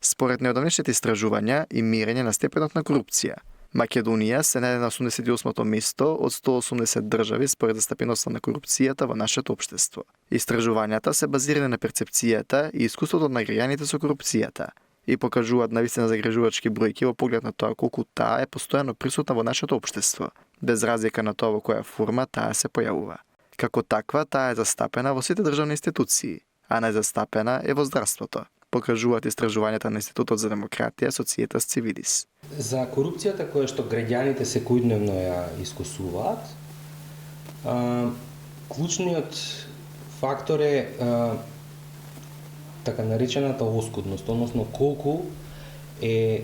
Според неодамнешните истражувања и мирење на степенот на корупција, Македонија се најде на 88-то место од 180 држави според степеноста на корупцијата во нашето општество. Истражувањата се базирани на перцепцијата и искуството на граѓаните со корупцијата и покажуваат навистина загрижувачки бројки во поглед на тоа колку таа е постојано присутна во нашето општество, без разлика на тоа во која форма таа се појавува. Како таква, таа е застапена во сите државни институции, а најзастапена е во здравството, покажуваат истражувањата на Институтот за демократија Societas Civilis. За корупцијата која што граѓаните секојдневно ја искусуваат, клучниот фактор е така наречената оскудност, односно колку е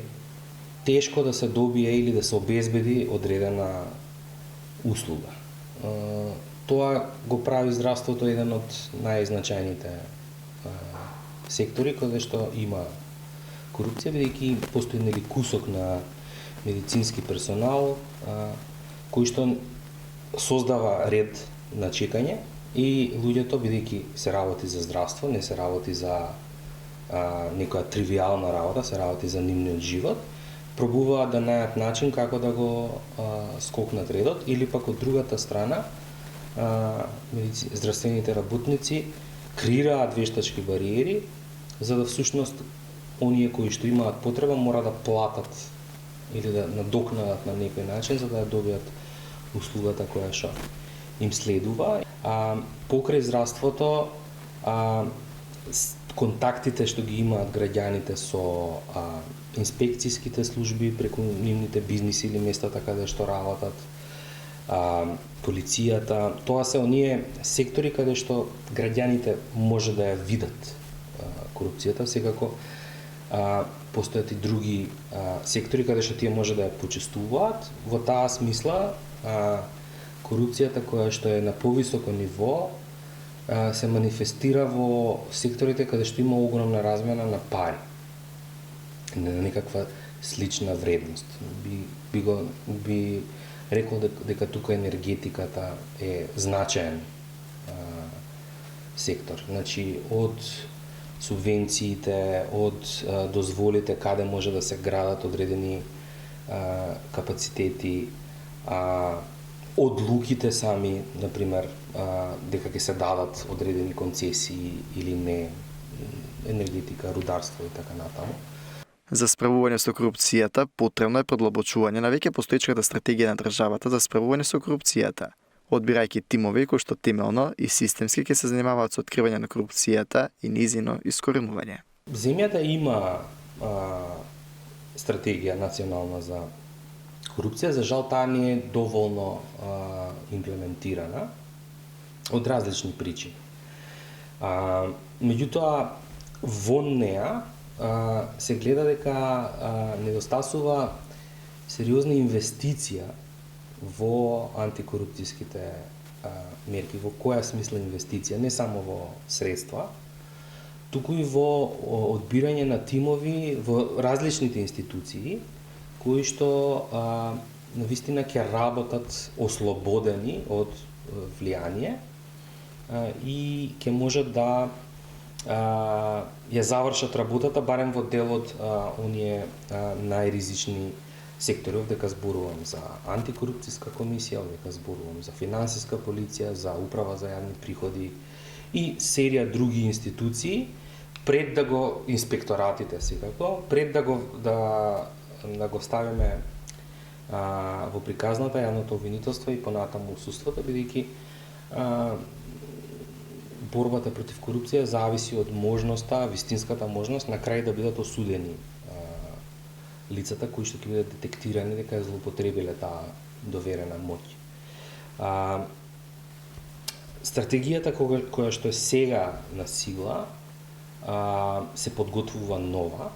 тешко да се добие или да се обезбеди одредена услуга. Тоа го прави здравството еден од најзначајните сектори каде што има корупција, бидејќи постои нели кусок на медицински персонал кој што создава ред на чекање и луѓето, бидејќи се работи за здравство, не се работи за некоја тривијална работа, се работи за нивниот живот, пробуваат да најдат начин како да го скокнат редот, или пак од другата страна здравствените работници креираат вештачки бариери, за да всушност оние кои што имаат потреба мора да платат или да надокнадат на некој начин за да ја добијат услугата која што им следува. Покрај здравството, контактите што ги имаат граѓаните со инспекцијските служби преку нивните бизниси или местата каде што работат, полицијата, тоа се оние сектори каде што граѓаните може да ја видат корупцијата. Секако постојат и други сектори каде што тие може да ја почувствуваат. Во таа смисла корупцијата која што е на повисоко ниво се манифестира во секторите каде што има огромна размена на пари, на некаква слична вредност. Би рекол дека тука енергетиката е значаен сектор. Значи, од субвенциите, од дозволите каде може да се градат одредени капацитети, одлуките сами, например, дека ќе се дадат одредени концесии или не, енергетика, рударство и така натаму. За справување со корупцијата потребно е продлабочување на веќе постоечката стратегија на државата за справување со корупцијата, одбирајќи тимови кои што темелно и системски ќе се занимаваат со откривање на корупцијата и низино искоренување. Земјата има стратегија национална за корупција, за жал таа не е доволно имплементирана од различни причини. Меѓутоа, во неа се гледа дека недостасува сериозна инвестиција во антикорупцијските мерки. Во која смисла инвестиција? Не само во средства, туку и во одбирање на тимови во различните институции кои што навистина ќе работат ослободени од влијание и ќе можат да ја завршат работата барем во дел од оние најризични сектори. Овдека зборувам за антикорупцијска комисија, овдека зборувам за финансиска полиција, за управа за јавни приходи и серија други институции, пред да го инспекторатите секако, пред да го ставиме во приказната јавното обвинителство и понатаму судството, бидејќи борбата против корупција зависи од можноста, вистинската можност на крај да бидат осудени лицата кои што ќе бидат детектирани дека ја злоупотребиле таа доверена моќ. Стратегијата која што е сега на сила, се подготвува нова,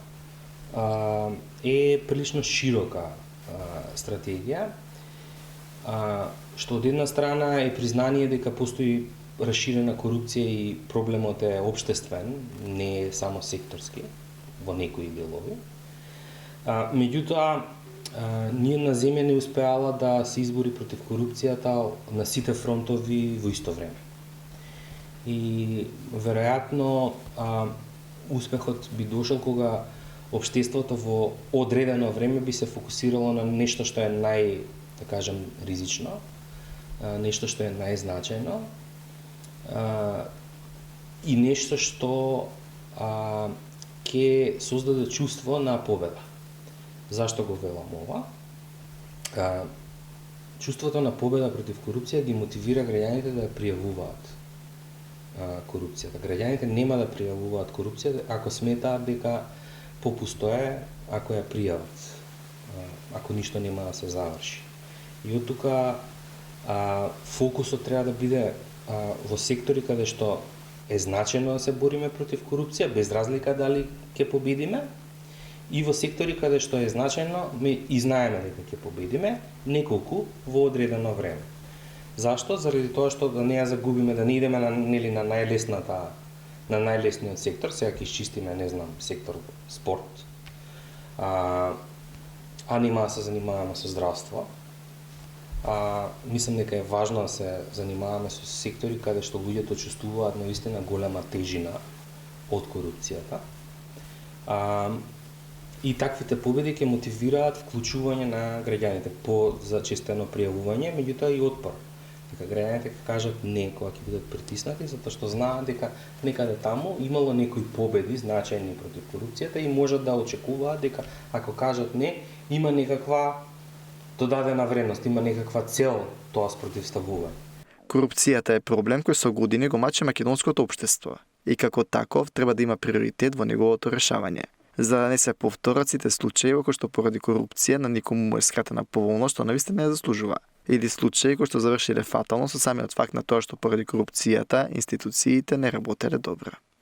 е прилично широка стратегија, што од една страна е признание дека постои расширена корупција и проблемот е општествен, не е само секторски во некои делови. Меѓутоа, ние на земја не успеала да се избори против корупцијата на сите фронтови во исто време. И веројатно успехот би дошол кога општеството во одредено време би се фокусирало на нешто што е да кажем, ризично, нешто што е најзначајно и нешто што ќе создаде чувство на победа. Зашто го велам ова? Чувството на победа против корупција ги мотивира граѓаните да ја пријавуваат корупцијата. Граѓаните нема да пријавуваат корупција ако сметаат дека попустоje ако ја пријават, ако ништо нема да се заврши. И од тука фокусот треба да биде во сектори каде што е значено да се бориме против корупција, без разлика дали ќе победиме, и во сектори каде што е значено, и знаеме дека ќе победиме, неколку во одредено време. Зашто? Заради тоа што да не ја загубиме, да не идеме на најлесниот сектор, сега ќе исчистиме, не знам, сектор спорт, а нема да се занимаваме со здравство. Мислам дека е важно да се занимаваме со сектори каде што луѓето чувствуваат навистина голема тежина од корупцијата. И таквите победи ќе мотивираат вклучување на граѓаните по зачестено пријавување, меѓутоа и отпор. Дека граѓаните ќе кажат не кога ќе бидат притиснати, затоа што знаат дека некаде таму имало некои победи значајни против корупцијата и можат да очекуваат дека ако кажат не, има некаква додадена вредност, има некаква цел тоа спротивставување. Корупцијата е проблем кој со години го мачи македонското општество и како таков треба да има приоритет во неговото решавање. За да не се повторат сите случаи во кои што поради корупција на никому му е скратена поволност што навистина не заслужува, или случаи кои што завршиле фатално со самиот факт на тоа што поради корупцијата институциите не работеле добро.